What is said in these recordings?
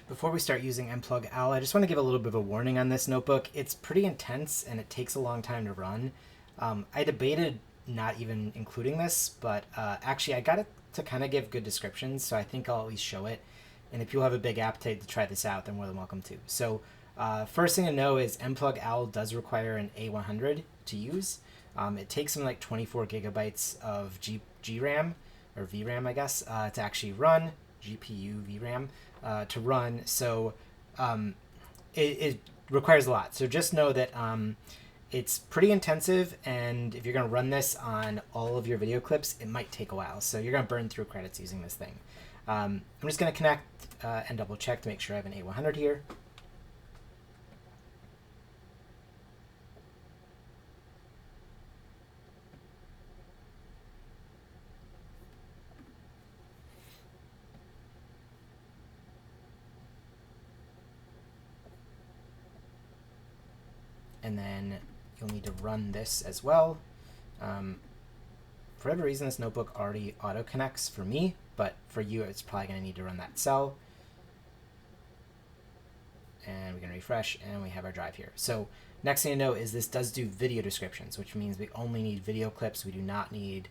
Before we start using mPLUG-OWL, I just want to give a little bit of a warning on this notebook. It's pretty intense and it takes a long time to run. I debated not even including this, but actually I got it to kind of give good descriptions, so I think I'll at least show it. And if you have a big appetite to try this out, then more than welcome to. So first thing to know is mPLUG-OWL does require an A100 to use. It takes something like 24 gigabytes of GRAM, or VRAM, I guess, to actually run, GPU, VRAM, to run. So it requires a lot. So just know that it's pretty intensive, and if you're going to run this on all of your video clips, it might take a while. So you're going to burn through credits using this thing. I'm just going to connect and double check to make sure I have an A100 here. And then you'll need to run this as well. For whatever reason, this notebook already auto connects for me, but for you, it's probably going to need to run that cell. And we're going to refresh, and we have our drive here. So next thing to know is this does do video descriptions, which means we only need video clips. We do not need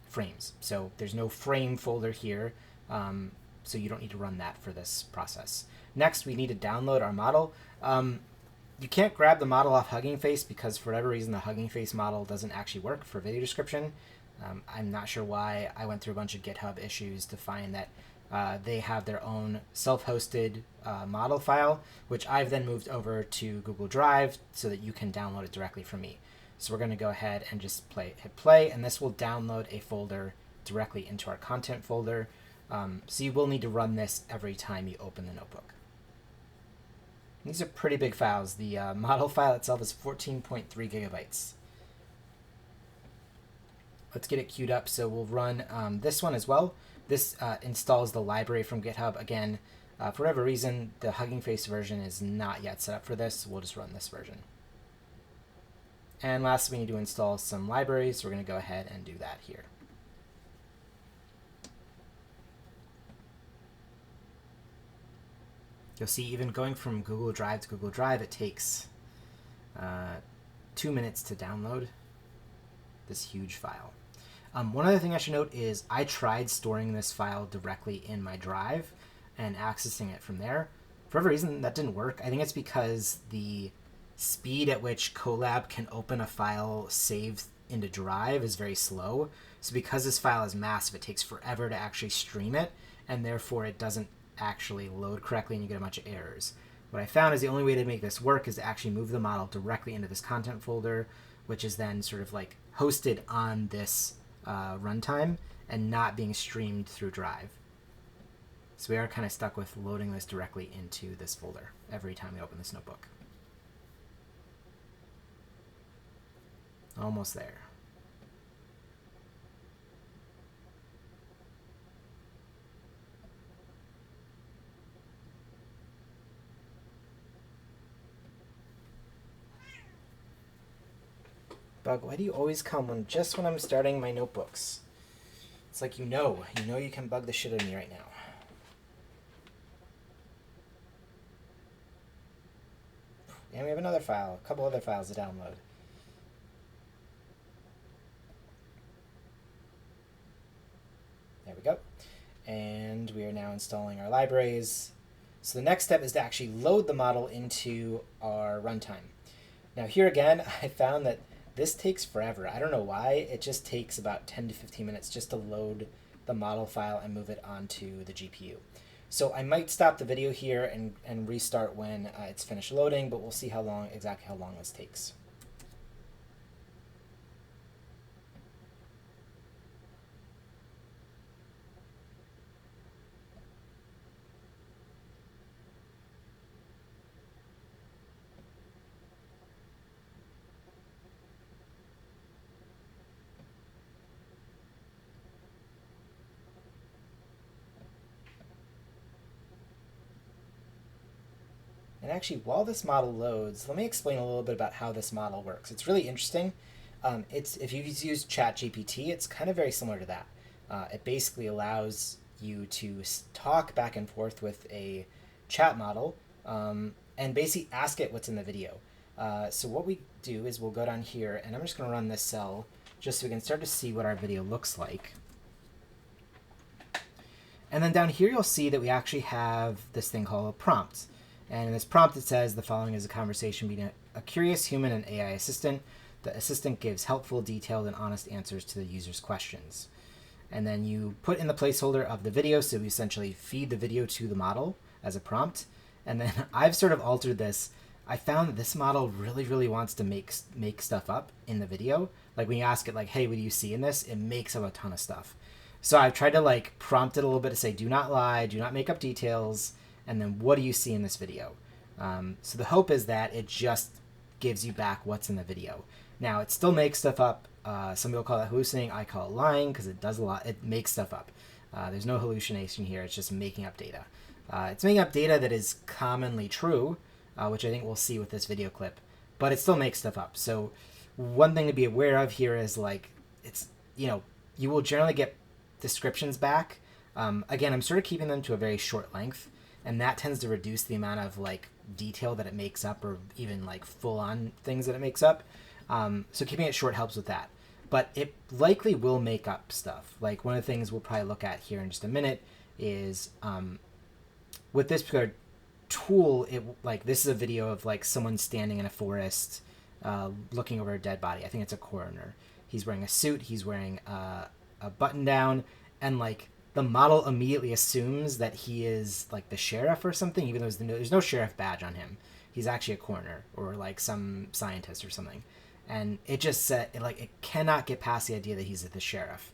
frames. So there's no frame folder here, so you don't need to run that for this process. Next, we need to download our model. You can't grab the model off Hugging Face because for whatever reason the Hugging Face model doesn't actually work for video description. I'm not sure why. I went through a bunch of GitHub issues to find that they have their own self-hosted model file, which I've then moved over to Google Drive so that you can download it directly from me. So we're going to go ahead and just hit play, and this will download a folder directly into our content folder. So you will need to run this every time you open the notebook. These are pretty big files. The model file itself is 14.3 gigabytes. Let's get it queued up. So we'll run this one as well. This installs the library from GitHub. Again, for whatever reason, the Hugging Face version is not yet set up for this. So we'll just run this version. And lastly, we need to install some libraries. So we're going to go ahead and do that here. You'll see even going from Google Drive to Google Drive, it takes 2 minutes to download this huge file. One other thing I should note is I tried storing this file directly in my drive and accessing it from there. For whatever reason, that didn't work. I think it's because the speed at which Colab can open a file saved into Drive is very slow. So because this file is massive, it takes forever to actually stream it, and therefore it doesn't actually load correctly and you get a bunch of errors. What I found is the only way to make this work is to actually move the model directly into this content folder, which is then sort of like hosted on this runtime and not being streamed through Drive. So we are kind of stuck with loading this directly into this folder every time we open this notebook. Almost there. Bug, why do you always come just when I'm starting my notebooks? It's like you know you can bug the shit out of me right now. And we have another file, a couple other files to download. There we go. And we are now installing our libraries. So the next step is to actually load the model into our runtime. Now here again, I found that this takes forever. I don't know why. It just takes about 10 to 15 minutes just to load the model file and move it onto the GPU. So I might stop the video here and restart when it's finished loading, but we'll see exactly how long this takes. And actually, while this model loads, let me explain a little bit about how this model works. It's really interesting. If you use ChatGPT, it's kind of very similar to that. It basically allows you to talk back and forth with a chat model and basically ask it what's in the video. So what we do is we'll go down here, and I'm just going to run this cell just so we can start to see what our video looks like. And then down here, you'll see that we actually have this thing called a prompt. And in this prompt, it says the following is a conversation between a curious human and AI assistant. The assistant gives helpful, detailed, and honest answers to the user's questions. And then you put in the placeholder of the video, so we essentially feed the video to the model as a prompt. And then I've sort of altered this. I found that this model really wants to make stuff up in the video. Like when you ask it, like, hey, what do you see in this? It makes up a ton of stuff. So I've tried to like prompt it a little bit to say, do not lie, do not make up details, and then what do you see in this video? So the hope is that it just gives you back what's in the video. Now, it still makes stuff up. Some people call that hallucinating. I call it lying because it does a lot. It makes stuff up. There's no hallucination here. It's just making up data. It's making up data that is commonly true, which I think we'll see with this video clip, but it still makes stuff up. So one thing to be aware of here is like, it's, you will generally get descriptions back. Again, I'm sort of keeping them to a very short length, and that tends to reduce the amount of like detail that it makes up, or even like full on things that it makes up. So keeping it short helps with that. But it likely will make up stuff. Like one of the things we'll probably look at here in just a minute is with this particular tool, this is a video of like someone standing in a forest looking over a dead body. I think it's a coroner. He's wearing a suit. He's wearing a button down, and like the model immediately assumes that he is like the sheriff or something, even though there's no sheriff badge on him. He's actually a coroner or like some scientist or something. And it just said, it cannot get past the idea that he's the sheriff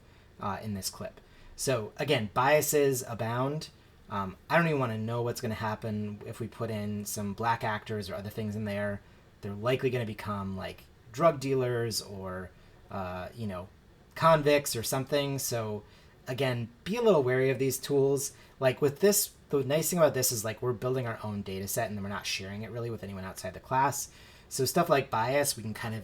in this clip. So again, biases abound. I don't even want to know what's going to happen if we put in some black actors or other things in there. They're likely going to become like drug dealers or, convicts or something. So again, be a little wary of these tools. Like with this, the nice thing about this is like we're building our own data set and we're not sharing it really with anyone outside the class. So stuff like bias, we can kind of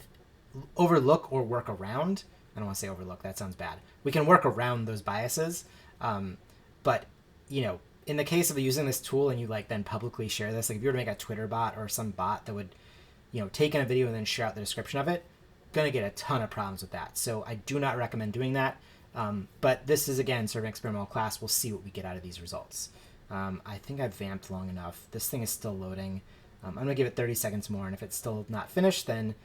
overlook or work around. I don't want to say overlook, that sounds bad. We can work around those biases. But, in the case of using this tool and you like then publicly share this, like if you were to make a Twitter bot or some bot that would, take in a video and then share out the description of it, going to get a ton of problems with that. So I do not recommend doing that. But this is, again, sort of an experimental class. We'll see what we get out of these results. I think I've vamped long enough. This thing is still loading. I'm going to give it 30 seconds more, and if it's still not finished, then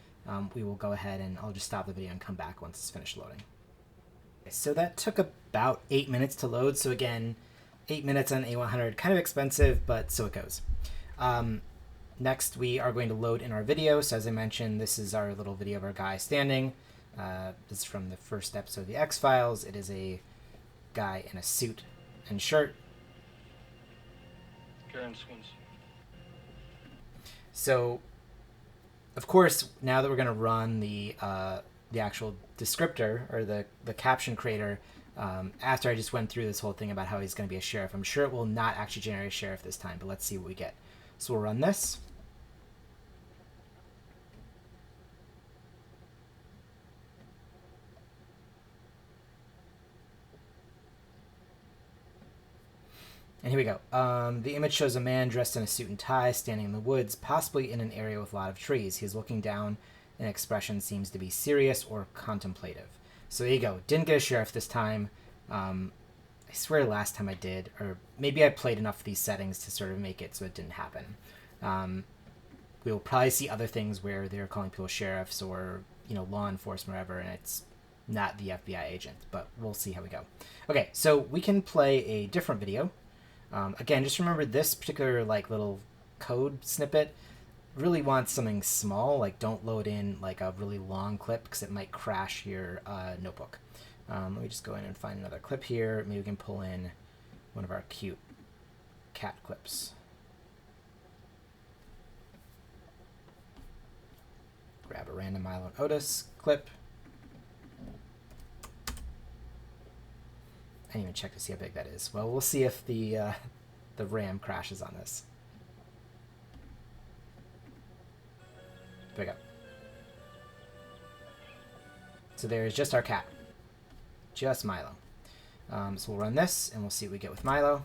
we will go ahead and I'll just stop the video and come back once it's finished loading. So that took about 8 minutes to load. So again, 8 minutes on A100, kind of expensive, but so it goes. Next, we are going to load in our video. So as I mentioned, this is our little video of our guy standing. This is from the first episode of the X-Files. It is a guy in a suit and shirt. So, of course, now that we're going to run the actual descriptor or the caption creator, after I just went through this whole thing about how he's going to be a sheriff, I'm sure it will not actually generate a sheriff this time, but let's see what we get. So we'll run this. And here we go. The image shows a man dressed in a suit and tie standing in the woods, possibly in an area with a lot of trees. He is looking down, and expression seems to be serious or contemplative. So there you go. Didn't get a sheriff this time. I swear last time I did, or maybe I played enough of these settings to sort of make it so it didn't happen. We will probably see other things where they're calling people sheriffs or, law enforcement or whatever, and it's not the FBI agent, but we'll see how we go. Okay, so we can play a different video. Again, just remember this particular little code snippet really wants something small. Like don't load in like a really long clip because it might crash your notebook. Let me just go in and find another clip here. Maybe we can pull in one of our cute cat clips. Grab a random Milo and Otis clip. I didn't even check to see how big that is. Well, we'll see if the RAM crashes on this. There we go. So there's just our cat. Just Milo. So we'll run this, and we'll see what we get with Milo.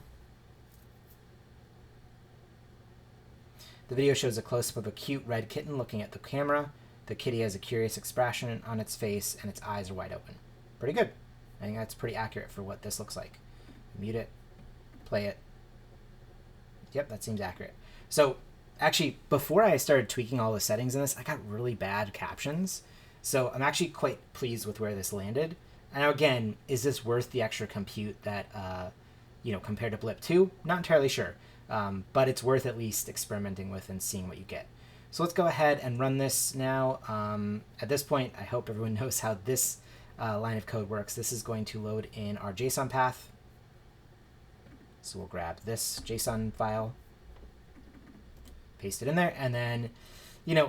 The video shows a close-up of a cute red kitten looking at the camera. The kitty has a curious expression on its face, and its eyes are wide open. Pretty good. I think that's pretty accurate for what this looks like. Mute it, play it. Yep, that seems accurate. So actually, before I started tweaking all the settings in this, I got really bad captions. So I'm actually quite pleased with where this landed. And now again, is this worth the extra compute that, compared to Blip 2? Not entirely sure. But it's worth at least experimenting with and seeing what you get. So let's go ahead and run this now. At this point, I hope everyone knows how this line of code works. This is going to load in our JSON path. So we'll grab this JSON file, paste it in there, and then,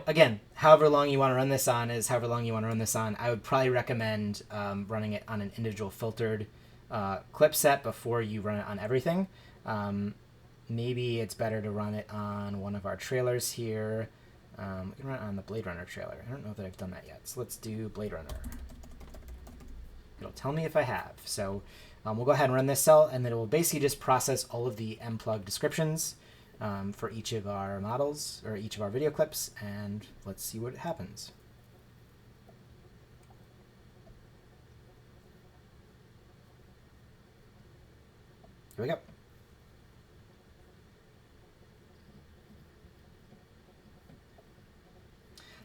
again, however long you want to run this on is however long you want to run this on. I would probably recommend running it on an individual filtered clip set before you run it on everything. Maybe it's better to run it on one of our trailers here. We can run it on the Blade Runner trailer. I don't know that I've done that yet. So let's do Blade Runner. It'll tell me if I have. So we'll go ahead and run this cell, and then it will basically just process all of the mPLUG descriptions for each of our models, or each of our video clips, and let's see what happens. Here we go.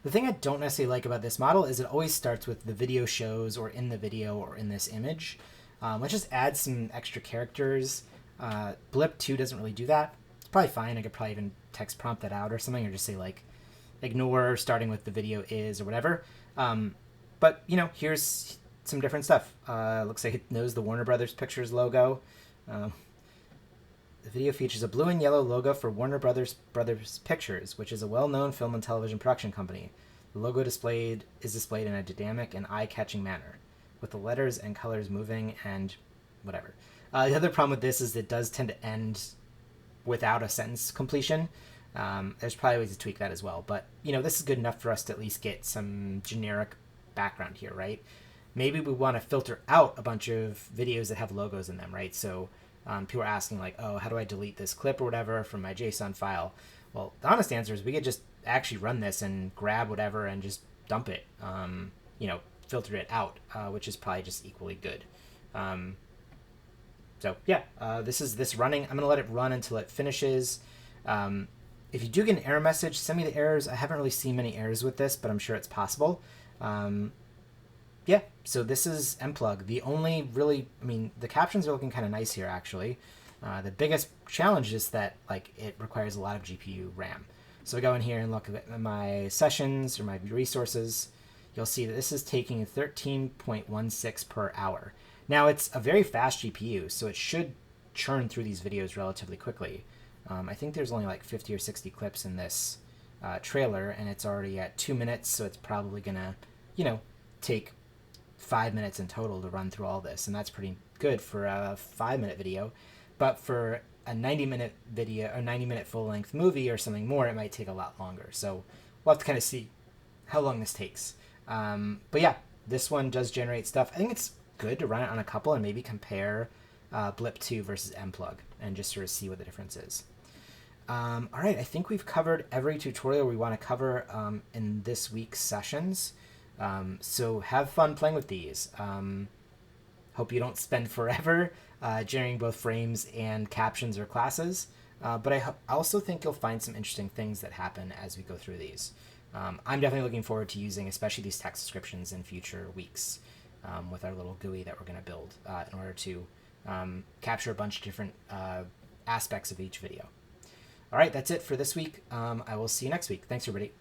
The thing I don't necessarily like about this model is it always starts with the video shows, or in the video, or in this image. Let's just add some extra characters. Blip 2 doesn't really do that. It's probably fine. I could probably even text prompt that out or something, or just say like, ignore starting with the video is, or whatever. But, here's some different stuff. Looks like it knows the Warner Brothers Pictures logo. The video features a blue and yellow logo for Warner Brothers Pictures, which is a well-known film and television production company. The logo is displayed in a dynamic and eye-catching manner, with the letters and colors moving and whatever. The other problem with this is it does tend to end without a sentence completion. There's probably ways to tweak that as well. But, this is good enough for us to at least get some generic background here, right? Maybe we want to filter out a bunch of videos that have logos in them, right? So people are asking like, oh, how do I delete this clip or whatever from my JSON file? Well, the honest answer is we could just actually run this and grab whatever and just dump it, filter it out, which is probably just equally good. This is this running. I'm going to let it run until it finishes. If you do get an error message, send me the errors. I haven't really seen many errors with this, but I'm sure it's possible. So this is mPLUG. The only really, the captions are looking kind of nice here, actually. The biggest challenge is that it requires a lot of GPU RAM. So I go in here and look at my sessions or my resources. You'll see that this is taking 13.16 per hour. Now it's a very fast GPU, so it should churn through these videos relatively quickly. I think there's only like 50 or 60 clips in this trailer, and it's already at 2 minutes, so it's probably gonna, take 5 minutes in total to run through all this, and that's pretty good for a 5-minute video. But for a 90-minute video or 90-minute full-length movie or something more, it might take a lot longer. So we'll have to kind of see how long this takes. But yeah, this one does generate stuff. I think it's good to run it on a couple and maybe compare Blip 2 versus mPLUG and just sort of see what the difference is. All right, I think we've covered every tutorial we want to cover in this week's sessions. So have fun playing with these. Hope you don't spend forever generating both frames and captions or classes. But I also think you'll find some interesting things that happen as we go through these. I'm definitely looking forward to using especially these text descriptions in future weeks with our little GUI that we're going to build in order to capture a bunch of different aspects of each video. All right, that's it for this week. I will see you next week. Thanks, everybody.